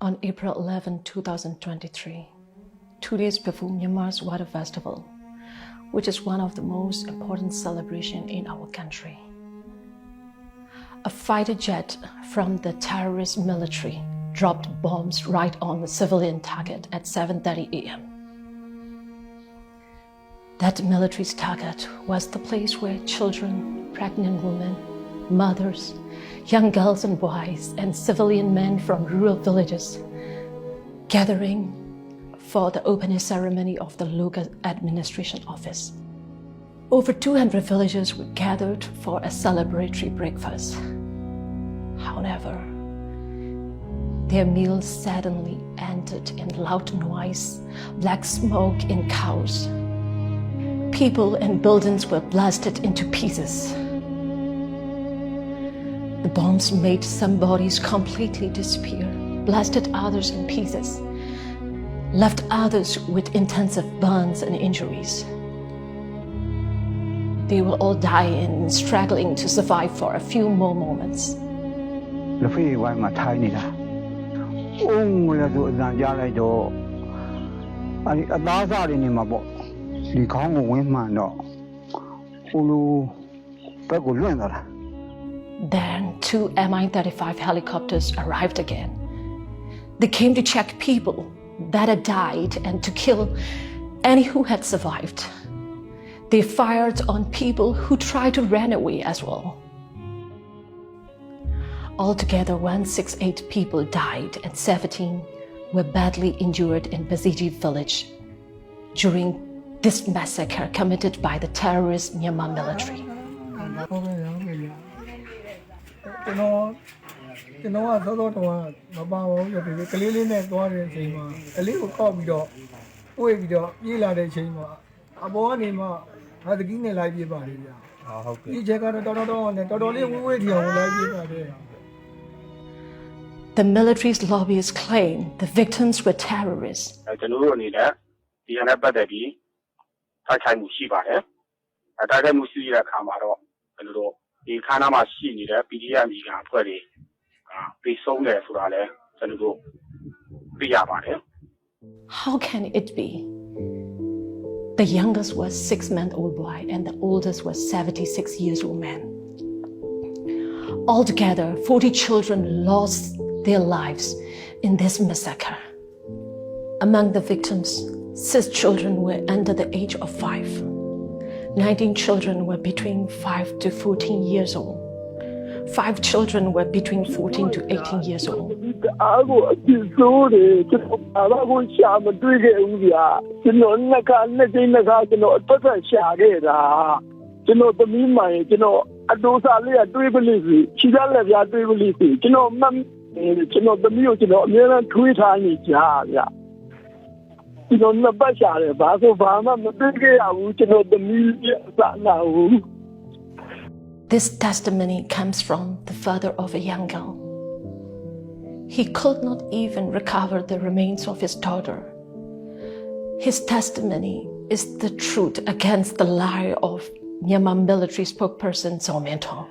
On April 11, 2023, 2 days before Myanmar's Water Festival, which is one of the most important celebrations in our country, a fighter jet from the terrorist military dropped bombs right on the civilian target at 7:30 a.m. That military's target was the place where children, pregnant women, mothers, young girls and boys, and civilian men from rural villages gathering for the opening ceremony of the local administration office. Over 200 villagers were gathered for a celebratory breakfast. However, their meal suddenly ended in loud noise, black smoke and chaos. People and buildings were blasted into pieces. The bombs made some bodies completely disappear, blasted others in pieces, left others with intensive burns and injuries. They will all die and struggling to survive for a few more moments. Then 2 Mi-35 helicopters arrived again. They came to check people that had died and to kill any who had survived. They fired on people who tried to run away as well. Altogether, 168 people died and 17 were badly injured in Basiji village during this massacre committed by the terrorist Myanmar military. The military's lobbyists claim the victims were terrorists. How can it be? The youngest was 6-month-old boy and the oldest was 76-years-old man. Altogether, 40 children lost their lives in this massacre. Among the victims, 6 children were under the age of 5. 19 children were between 5 to 14 years old. 5 children were between 14 to 18 years old. This testimony comes from the father of a young girl. He could not even recover the remains of his daughter. His testimony is the truth against the lie of Myanmar military spokesperson Zaw Myint-Thong.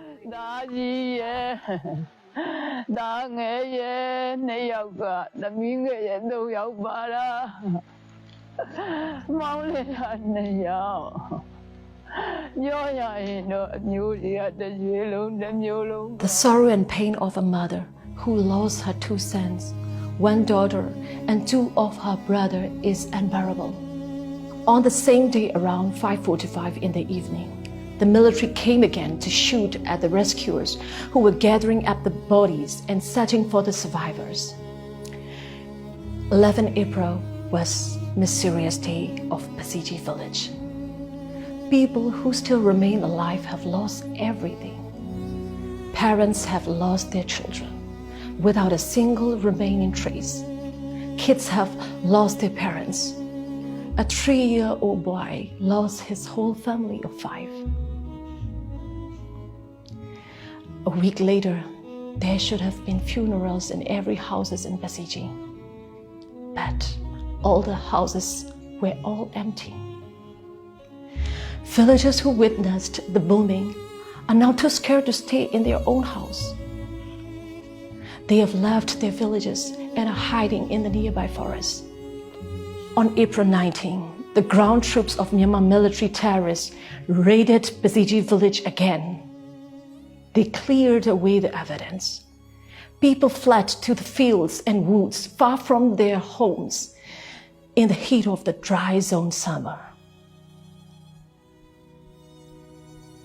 The sorrow and pain of a mother who lost her 2 sons, 1 daughter, and 2 of her brothers is unbearable. On the same day, around 5:45 in the evening, the military came again to shoot at the rescuers who were gathering up the bodies and searching for the survivors. 11 April was mysterious day of Basiji village. People who still remain alive have lost everything. Parents have lost their children without a single remaining trace. Kids have lost their parents. A 3-year-old boy lost his whole family of 5. A week later, there should have been funerals in every house in Basiji. But all the houses were all empty. Villagers who witnessed the bombing are now too scared to stay in their own house. They have left their villages and are hiding in the nearby forest. On April 19, the ground troops of Myanmar military terrorists raided Basiji village again. They cleared away the evidence. People fled to the fields and woods far from their homes in the heat of the dry zone summer.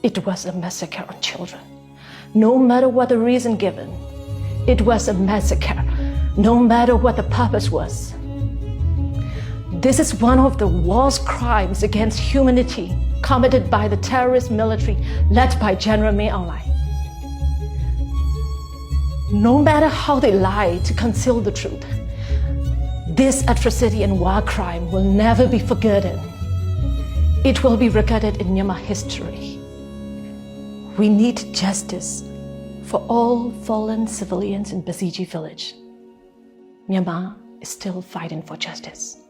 It was a massacre on children. No matter what the reason given, it was a massacre, no matter what the purpose was. This is one of the worst crimes against humanity committed by the terrorist military led by General Min Aung Hlaing. No matter how they lie to conceal the truth, this atrocity and war crime will never be forgotten. It will be recorded in Myanmar history. We need justice for all fallen civilians in Basiji village. Myanmar is still fighting for justice.